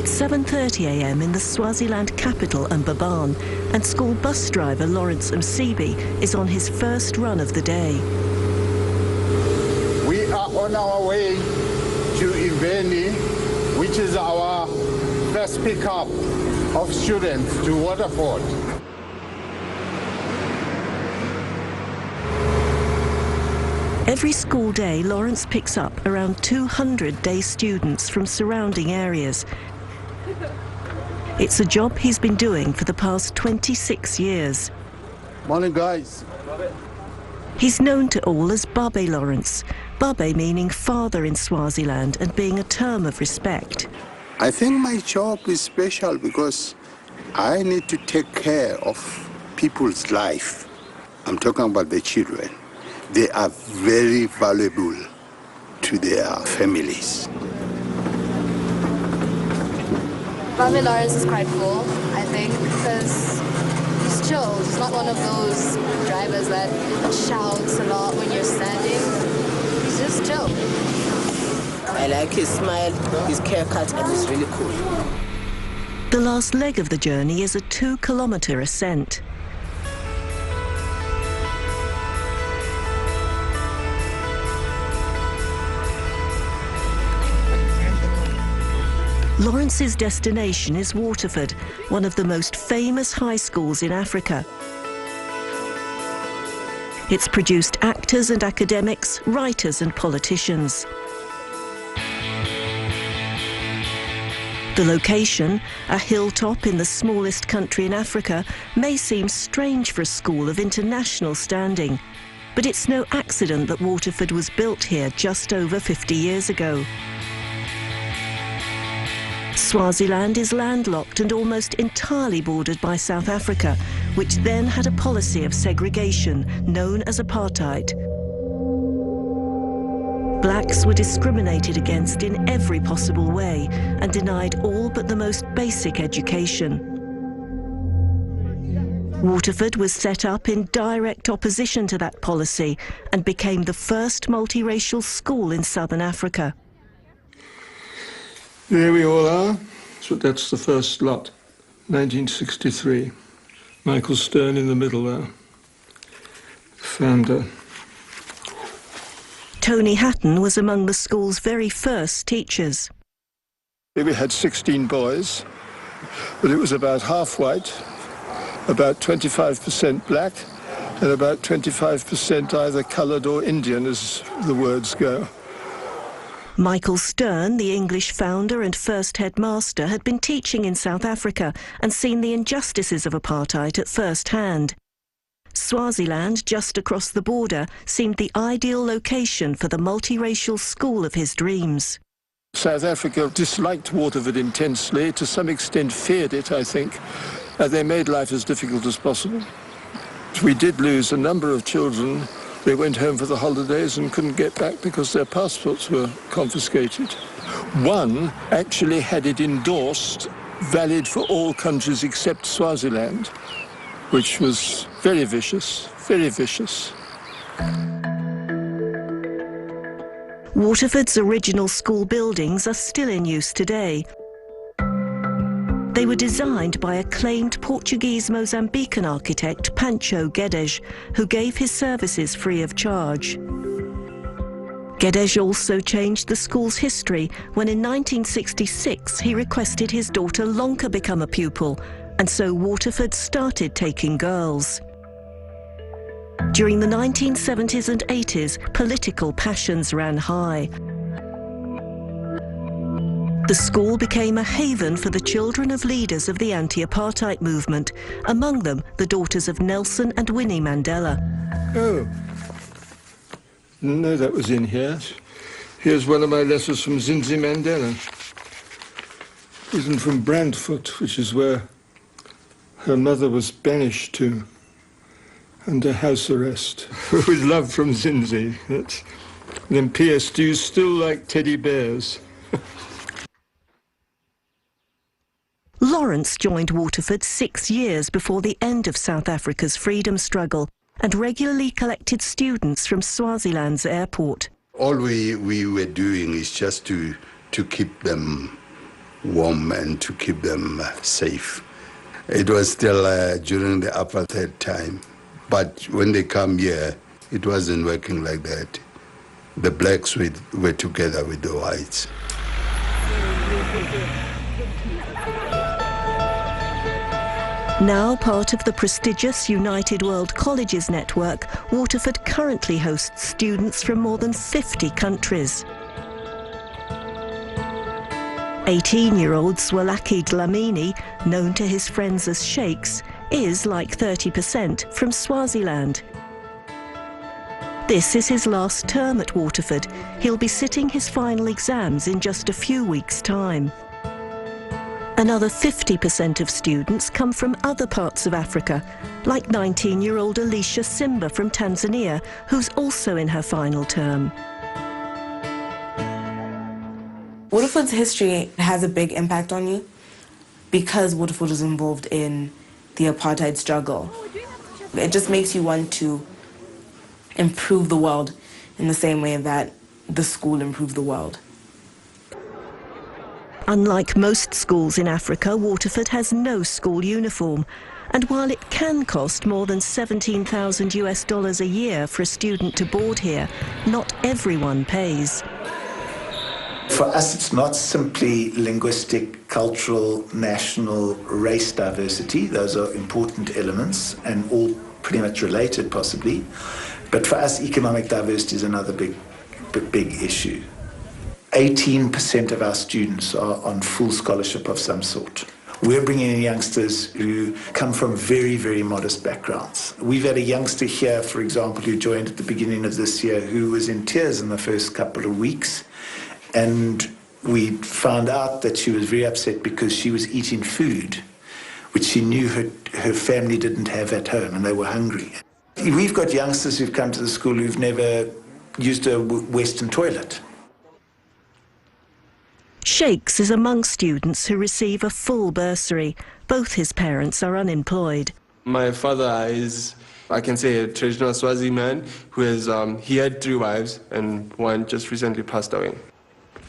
It's 7:30 a.m. in the Swaziland capital, Mbabane, and school bus driver Lawrence Msibi is on his first run of the day. We are on our way to Iveni, which is our first pickup of students to Waterford. Every school day, Lawrence picks up around 200 day students from surrounding areas. It's a job he's been doing for the past 26 years. Morning, guys. He's known to all as Babe Lawrence, Babe meaning father in Swaziland and being a term of respect. I think my job is special because I need to take care of people's life. I'm talking about the children. They are very valuable to their families. Babe Lawrence is quite cool, I think, because he's chill. He's not one of those drivers that shouts a lot when you're standing. He's just chill. I like his smile, his haircut, and he's really cool. The last leg of the journey is a 2-kilometre ascent. Lawrence's destination is Waterford, one of the most famous high schools in Africa. It's produced actors and academics, writers and politicians. The location, a hilltop in the smallest country in Africa, may seem strange for a school of international standing, but it's no accident that Waterford was built here just over 50 years ago. Swaziland is landlocked and almost entirely bordered by South Africa, which then had a policy of segregation known as apartheid. Blacks were discriminated against in every possible way and denied all but the most basic education. Waterford was set up in direct opposition to that policy and became the first multiracial school in southern Africa. There we all are. So that's the first lot, 1963. Michael Stern in the middle there, founder. Tony Hatton was among the school's very first teachers. We had 16 boys, but it was about half white, about 25% black, and about 25% either coloured or Indian, as the words go. Michael Stern, the English founder and first headmaster, had been teaching in South Africa and seen the injustices of apartheid at first hand. Swaziland, just across the border, seemed the ideal location for the multiracial school of his dreams. South Africa disliked Waterford intensely, to some extent feared it, I think. They made life as difficult as possible. We did lose a number of children. They went home for the holidays and couldn't get back because their passports were confiscated. One actually had it endorsed, valid for all countries except Swaziland, which was very vicious, very vicious. Waterford's original school buildings are still in use today. They were designed by acclaimed Portuguese-Mozambican architect Pancho Guedes, who gave his services free of charge. Guedes also changed the school's history when in 1966 he requested his daughter Lonka become a pupil, and so Waterford started taking girls. During the 1970s and 80s, political passions ran high. The school became a haven for the children of leaders of the anti-apartheid movement, among them the daughters of Nelson and Winnie Mandela. Oh, didn't know that was in here. Here's one of my letters from Zinzi Mandela. Written from Brandfort, which is where her mother was banished to under house arrest. With love from Zinzi. And then P.S. Do you still like teddy bears? Lawrence joined Waterford 6 years before the end of South Africa's freedom struggle and regularly collected students from Swaziland's airport. All we were doing is just to keep them warm and to keep them safe. It was still during the apartheid time, but when they come here, it wasn't working like that. The blacks were together with the whites. Now part of the prestigious United World Colleges network, Waterford currently hosts students from more than 50 countries. 18-year-old Swalaki Dlamini, known to his friends as sheikhs, is, like 30%, from Swaziland. This is his last term at Waterford. He'll be sitting his final exams in just a few weeks' time. Another 50% of students come from other parts of Africa, like 19-year-old Alicia Simba from Tanzania, who's also in her final term. Waterford's history has a big impact on you because Waterford was involved in the apartheid struggle. It just makes you want to improve the world in the same way that the school improved the world. Unlike most schools in Africa, Waterford has no school uniform. And while it can cost more than $17,000 a year for a student to board here, not everyone pays. For us, it's not simply linguistic, cultural, national, race diversity. Those are important elements and all pretty much related, possibly. But for us, economic diversity is another big issue. 18% of our students are on full scholarship of some sort. We're bringing in youngsters who come from very, very modest backgrounds. We've had a youngster here, for example, who joined at the beginning of this year, who was in tears in the first couple of weeks. And we found out that she was very upset because she was eating food which she knew her family didn't have at home, and they were hungry. We've got youngsters who've come to the school who've never used a Western toilet. Sheikhs is among students who receive a full bursary. Both his parents are unemployed. My father is, I can say, a traditional Swazi man who has, he had 3 wives and one just recently passed away.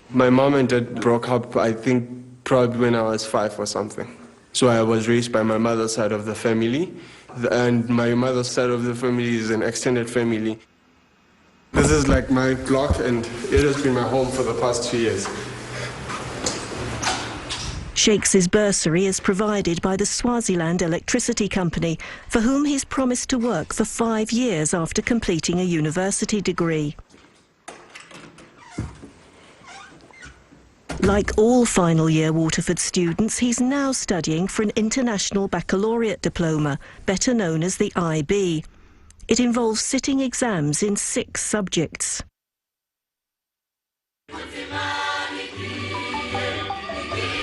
My mom and dad broke up, I think, probably when I was 5 or something. So I was raised by my mother's side of the family, and my mother's side of the family is an extended family. This is like my block, and it has been my home for the past 2 years. Sheikh's bursary is provided by the Swaziland Electricity Company, for whom he's promised to work for 5 years after completing a university degree. Like all final-year Waterford students, he's now studying for an International Baccalaureate Diploma, better known as the IB. It involves sitting exams in 6 subjects.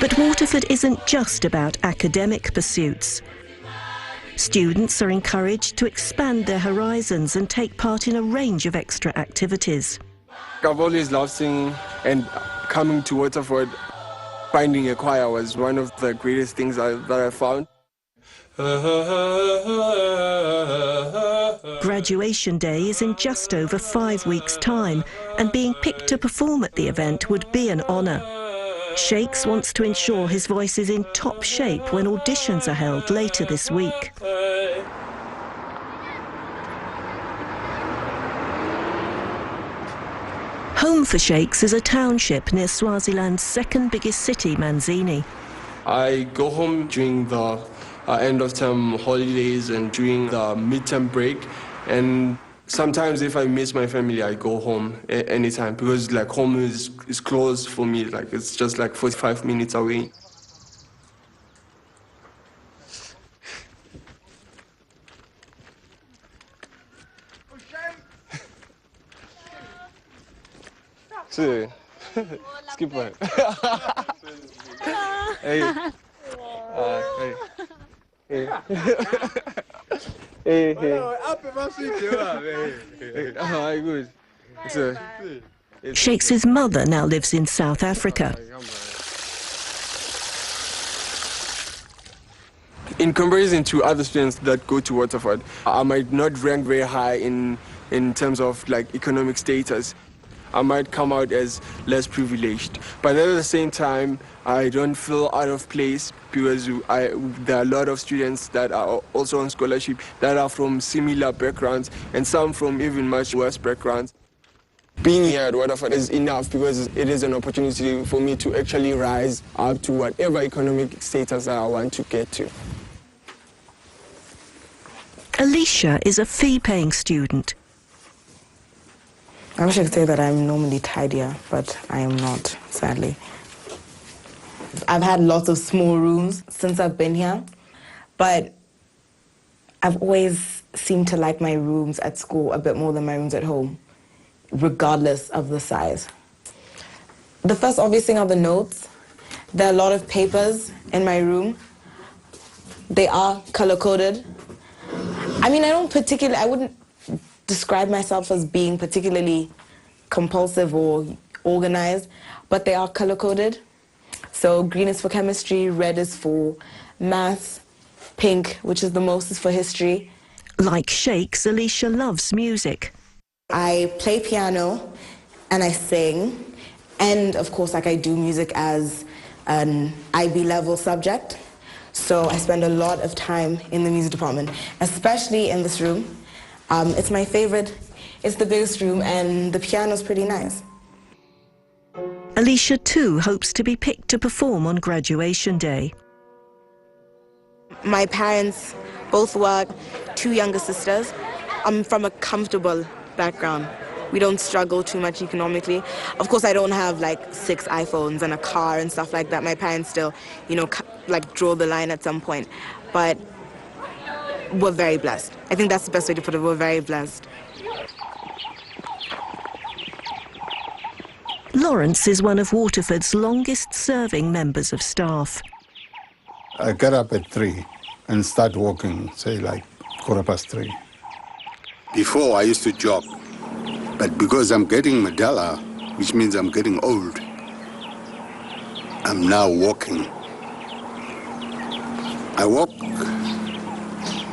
But Waterford isn't just about academic pursuits. Students are encouraged to expand their horizons and take part in a range of extra activities. I've always loved singing, and coming to Waterford, finding a choir was one of the greatest things that I found. Graduation day is in just over 5 weeks' time, and being picked to perform at the event would be an honour. Sheikhs wants to ensure his voice is in top shape when auditions are held later this week. Home for Sheikhs is a township near Swaziland's second biggest city, Manzini. I go home during the end of term holidays and during the midterm break, and sometimes if I miss my family, I go home anytime, because like home is close for me, like it's just like 45 minutes away. Sí. Skip one. Hey. Hey. Hey. Hey. Hey. Good. Sheikh's mother now lives in South Africa. In comparison to other students that go to Waterford, I might not rank very high in terms of like economic status. I might come out as less privileged. But at the same time, I don't feel out of place because there are a lot of students that are also on scholarship that are from similar backgrounds and some from even much worse backgrounds. Being here at Waterford is enough because it is an opportunity for me to actually rise up to whatever economic status that I want to get to. Alicia is a fee-paying student. I wish I could say that I'm normally tidier, but I am not, sadly. I've had lots of small rooms since I've been here, but I've always seemed to like my rooms at school a bit more than my rooms at home, regardless of the size. The first obvious thing are the notes. There are a lot of papers in my room. They are color-coded. I mean, I wouldn't describe myself as being particularly compulsive or organized, but they are color-coded. So green is for chemistry, red is for maths, pink, which is the most, is for history. Like Shakes, Alicia loves music. I play piano and I sing, and of course, I do music as an IB level subject. So I spend a lot of time in the music department, especially in this room. It's my favorite, it's the biggest room, and the piano's pretty nice. Alicia too hopes to be picked to perform on graduation day. My parents both work, 2 younger sisters. I'm from a comfortable background. We don't struggle too much economically. Of course, I don't have like 6 iPhones and a car and stuff like that. My parents still, draw the line at some point. But we're very blessed. I think that's the best way to put it. We're very blessed. Lawrence is one of Waterford's longest-serving members of staff. I get up at 3 and start walking, say like 3:15. Before I used to jog, but because I'm getting medulla, which means I'm getting old, I'm now walking. I walk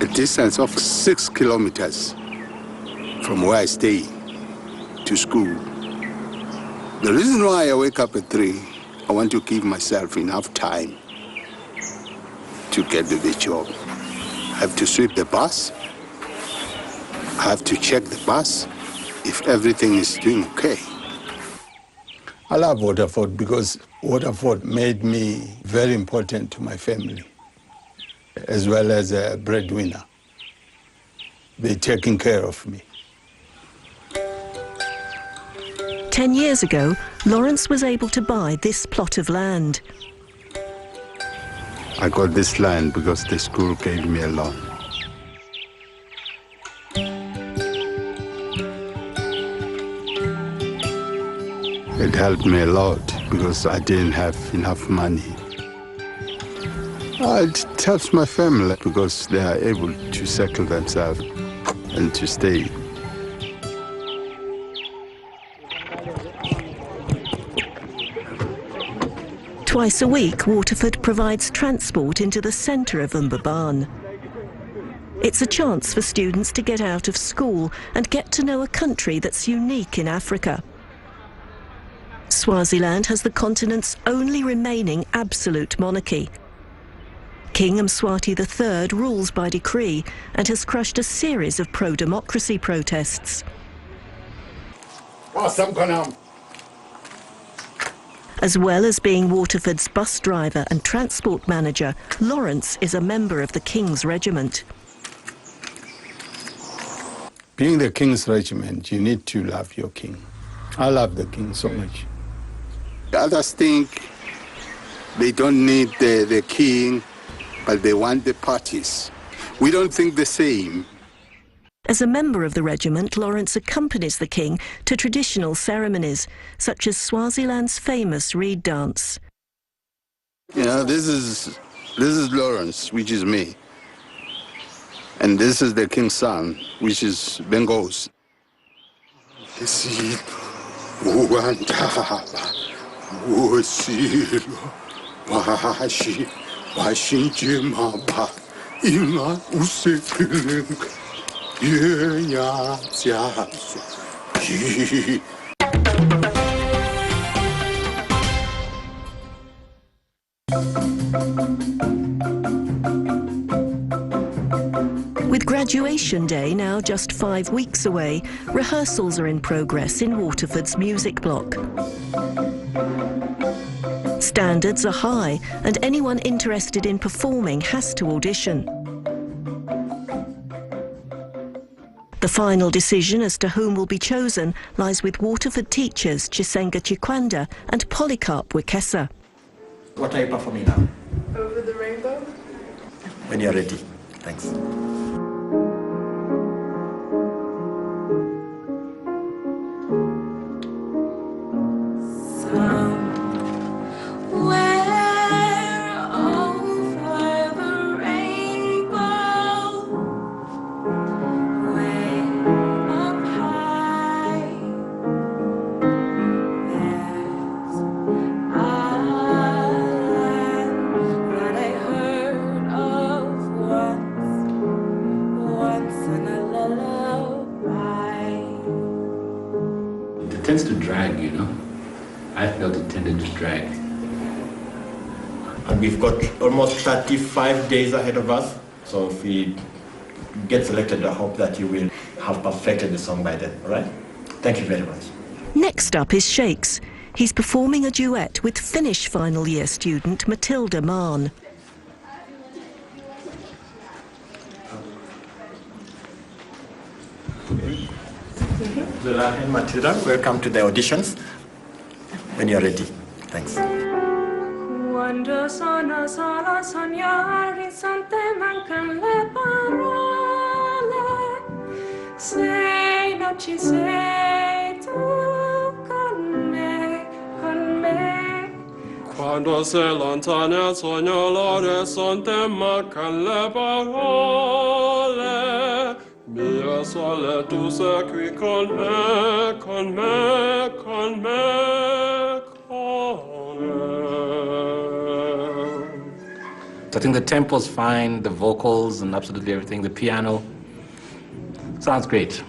a distance of 6 kilometers from where I stay to school. The reason why I wake up at 3, I want to give myself enough time to get to the job. I have to sweep the bus. I have to check the bus if everything is doing okay. I love Waterford because Waterford made me very important to my family, as well as a breadwinner. They're taking care of me. 10 years ago, Lawrence was able to buy this plot of land. I got this land because the school gave me a loan. It helped me a lot because I didn't have enough money. It helps my family because they are able to settle themselves and to stay. Twice a week, Waterford provides transport into the centre of Mbabane. It's a chance for students to get out of school and get to know a country that's unique in Africa. Swaziland has the continent's only remaining absolute monarchy. King Mswati III rules by decree and has crushed a series of pro-democracy protests. As well as being Waterford's bus driver and transport manager, Lawrence is a member of the King's Regiment. Being the King's Regiment, you need to love your king. I love the king so much. Others think they don't need the king, but they want the parties. We don't think the same. As a member of the regiment, Lawrence accompanies the king to traditional ceremonies, such as Swaziland's famous reed dance. You know, this is Lawrence, which is me. And this is the king's son, which is Bengos. With graduation day now just 5 weeks away, rehearsals are in progress in Waterford's music block. Standards are high, and anyone interested in performing has to audition. The final decision as to whom will be chosen lies with Waterford teachers Chisenga Chikwanda and Polycarp Wikesa. What are you performing now? Over the Rainbow. When you're ready. Thanks. It tends to drag, you know. I felt it tended to drag. And we've got almost 35 days ahead of us. So if we get selected, I hope that you will have perfected the song by then, all right? Thank you very much. Next up is Shakes. He's performing a duet with Finnish final year student Matilda Mahn. Zola and Matilda, welcome to the auditions. When you're ready. Thanks. Quando sono solo sognare son te mancan le parole. Se non ci sei tu con me, con me. Quando sei lontana sognare son te mancan le parole. Mia sole tu sei qui con me, con me, con me, con me. So I think the tempo's fine, the vocals and absolutely everything, the piano. Sounds great.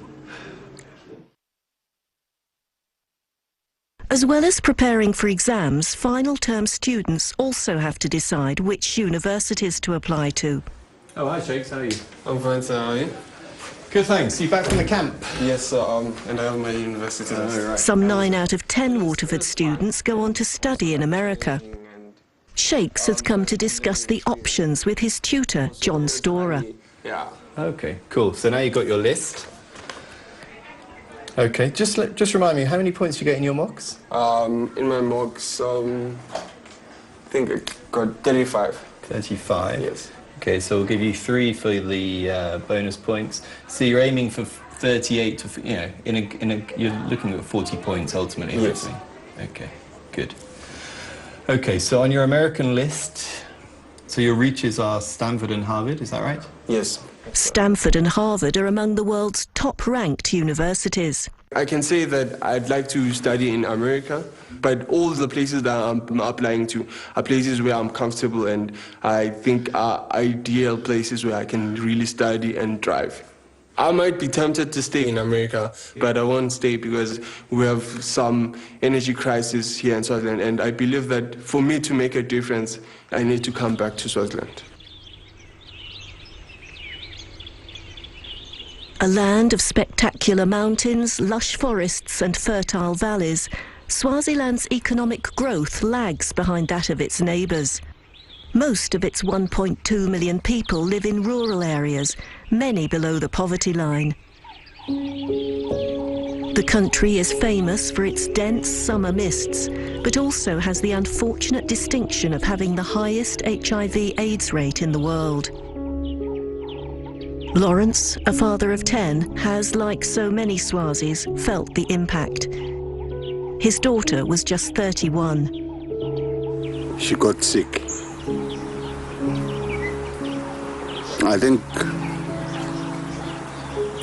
As well as preparing for exams, final term students also have to decide which universities to apply to. Oh, hi Shakes, how are you? I'm fine, sir. How are you? Good, thanks. You back from the camp? Yes, sir. And I have my university. Right. Some 9 out of 10 Waterford students go on to study in America. Shakes has come to discuss the options with his tutor, John Storer. Yeah. Okay, cool. So now you've got your list. Okay, just remind me, how many points do you get in your mocks? In my mocks, I think I got 35. 35? Yes. Okay, so we'll give you 3 for the bonus points. So you're aiming for 38 to, you know, you're looking at 40 points ultimately. Yes. Okay, good. Okay, so on your American list, so your reaches are Stanford and Harvard, is that right? Yes. Stanford and Harvard are among the world's top-ranked universities. I can say that I'd like to study in America, but all the places that I'm applying to are places where I'm comfortable and I think are ideal places where I can really study and thrive. I might be tempted to stay in America, but I won't stay because we have some energy crisis here in Swaziland, and I believe that for me to make a difference, I need to come back to Swaziland. A land of spectacular mountains, lush forests and fertile valleys, Swaziland's economic growth lags behind that of its neighbours. Most of its 1.2 million people live in rural areas, many below the poverty line. The country is famous for its dense summer mists, but also has the unfortunate distinction of having the highest HIV/AIDS rate in the world. Lawrence, a father of 10, has, like so many Swazis, felt the impact. His daughter was just 31. She got sick. I think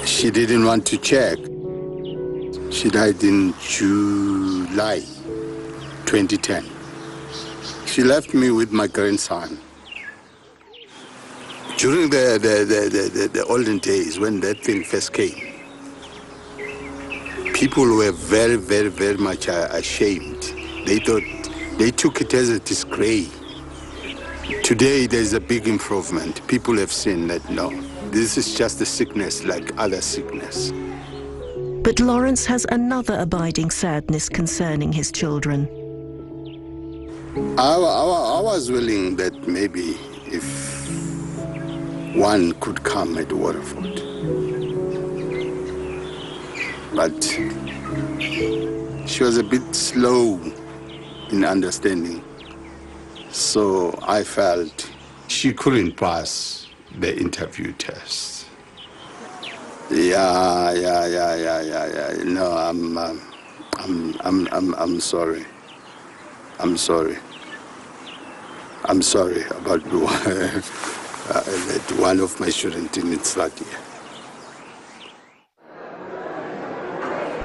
she didn't want to check. She died in July 2010. She left me with my grandson. During the olden days, when that thing first came, people were very, very, very much ashamed. They thought, they took it as a disgrace. Today, there's a big improvement. People have seen that, no, this is just a sickness like other sickness. But Lawrence has another abiding sadness concerning his children. I was willing that maybe if one could come at Waterford. But she was a bit slow in understanding. So I felt she couldn't pass the interview test. Yeah. No, I'm sorry. I'm sorry. I'm sorry about that one of my students didn't start here.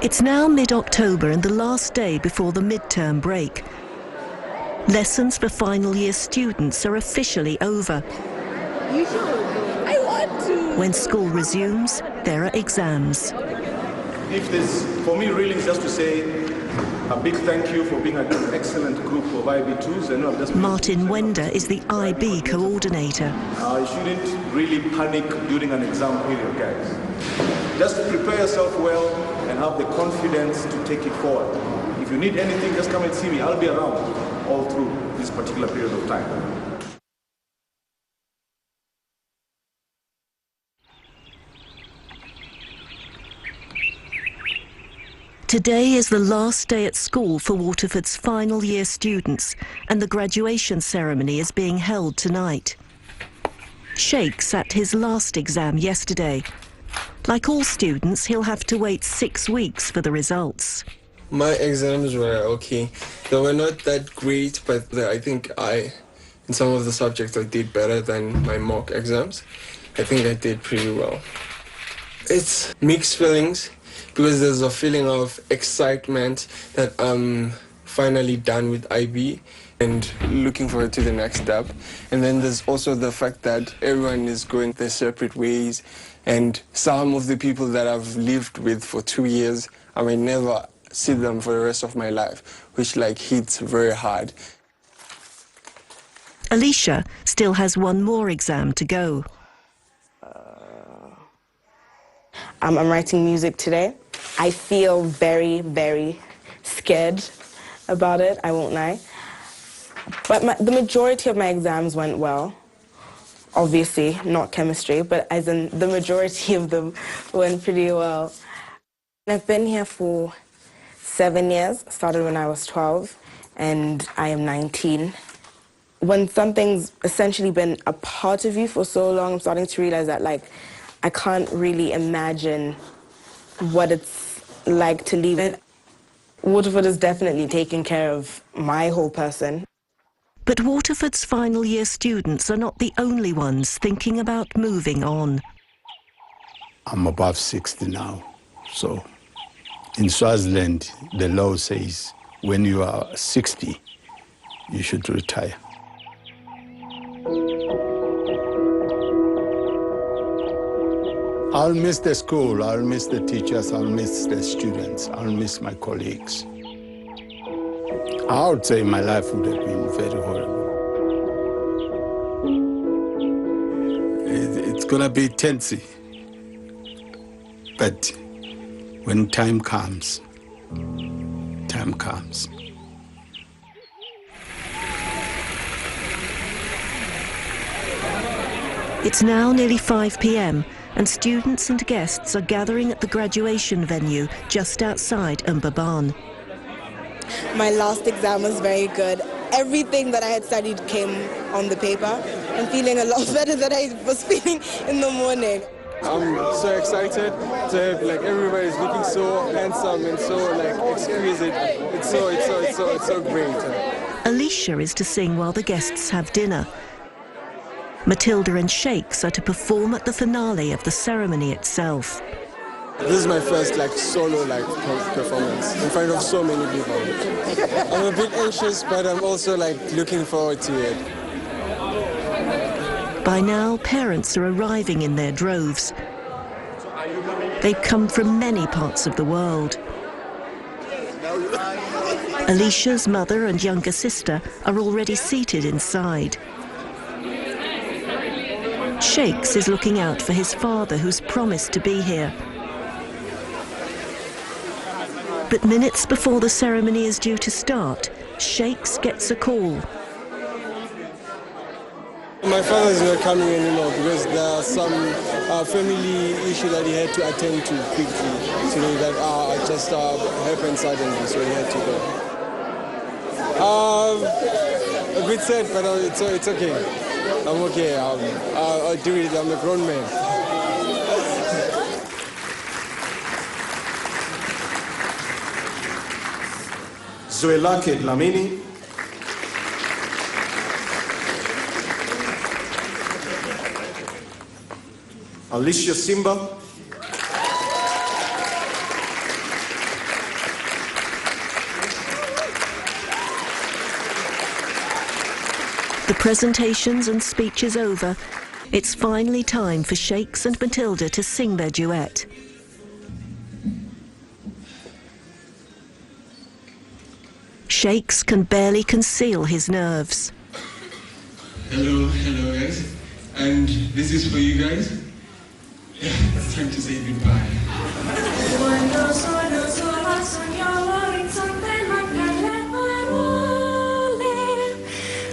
It's now mid-October and the last day before the midterm break. Lessons for final year students are officially over. You should. I want to. When school resumes, there are exams. If this, for me, really is just to say a big thank you for being an excellent group of IB2s. And I've just Martin Wender is the IB coordinator. You shouldn't really panic during an exam period, guys. Just prepare yourself well and have the confidence to take it forward. If you need anything, just come and see me. I'll be around all through this particular period of time. Today is the last day at school for Waterford's final year students, and the graduation ceremony is being held tonight. Sheikh sat his last exam yesterday. Like all students, he'll have to wait 6 weeks for the results. My exams were okay. They were not that great, but I think in some of the subjects I did better than my mock exams. I think I did pretty well. It's mixed feelings, because there's a feeling of excitement that I'm finally done with IB and looking forward to the next step. And then there's also the fact that everyone is going their separate ways, and some of the people that I've lived with for 2 years, I may never see them for the rest of my life, which hits very hard. Alicia still has one more exam to go. I'm writing music today. I feel very, very scared about it, I won't lie. But the majority of my exams went well. Obviously, not chemistry, but as in the majority of them went pretty well. I've been here for 7 years, started when I was 12, and I am 19. When something's essentially been a part of you for so long, I'm starting to realize that, I can't really imagine what it's like to leave it. Waterford has definitely taken care of my whole person. But Waterford's final year students are not the only ones thinking about moving on. I'm above 60 now, so in Swaziland, the law says when you are 60, you should retire. I'll miss the school, I'll miss the teachers, I'll miss the students, I'll miss my colleagues. I would say my life would have been very horrible. It's gonna be tensy, but when time comes, time comes. It's now nearly 5 p.m. and students and guests are gathering at the graduation venue just outside Mbaban. My last exam was very good. Everything that I had studied came on the paper. I'm feeling a lot better than I was feeling in the morning. I'm so excited to have everybody's looking so handsome and so exquisite. It's so great. Alicia is to sing while the guests have dinner. Matilda and Shakes are to perform at the finale of the ceremony itself. This is my first solo performance in front of so many people. I'm a bit anxious, but I'm also looking forward to it. By now, parents are arriving in their droves. They've come from many parts of the world. Alicia's mother and younger sister are already seated inside. Shakes is looking out for his father, who's promised to be here. But minutes before the ceremony is due to start, Shakes gets a call. My father is not coming anymore because there are some family issue that he had to attend to quickly. So that just happened suddenly, so he had to go. A bit sad, but it's okay. I'm okay. I'll do it. I'm a grown man. Zwelake Dlamini. Alicia Simba. The presentations and speeches over, it's finally time for Shakes and Matilda to sing their duet. Shakes can barely conceal his nerves. Hello guys. And this is for you guys. It's time to say goodbye.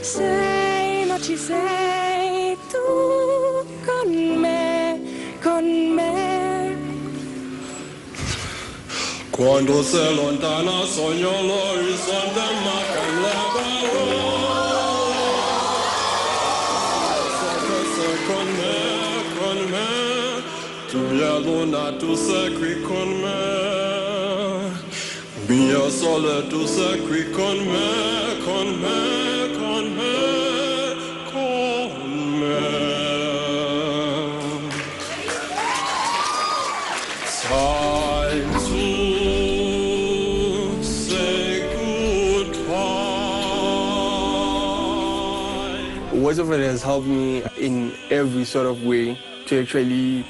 Sei, non ci sei tu con me, con me. Quando sei lontana sogno l'orizzonte ma che con me, tu mia luna, tu sei qui con me, mio sole, tu sei qui con me, con me, con me, con me. Time to say goodbye. Waterford has helped me in every sort of way to actually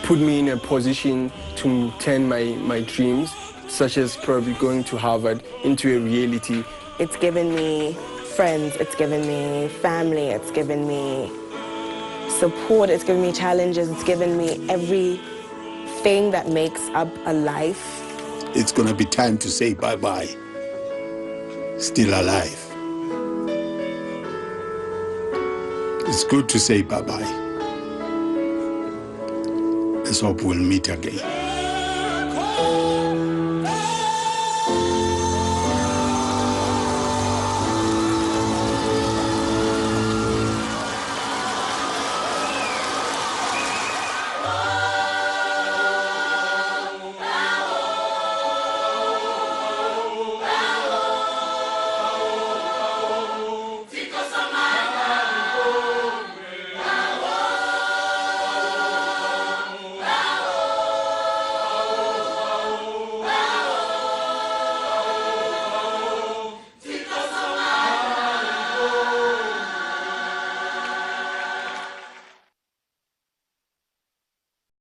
put me in a position to turn my dreams, such as probably going to Harvard, into a reality. It's given me friends, it's given me family, it's given me support, it's given me challenges, it's given me everything that makes up a life. It's going to be time to say bye-bye. Still alive. It's good to say bye-bye. Let's hope we'll meet again.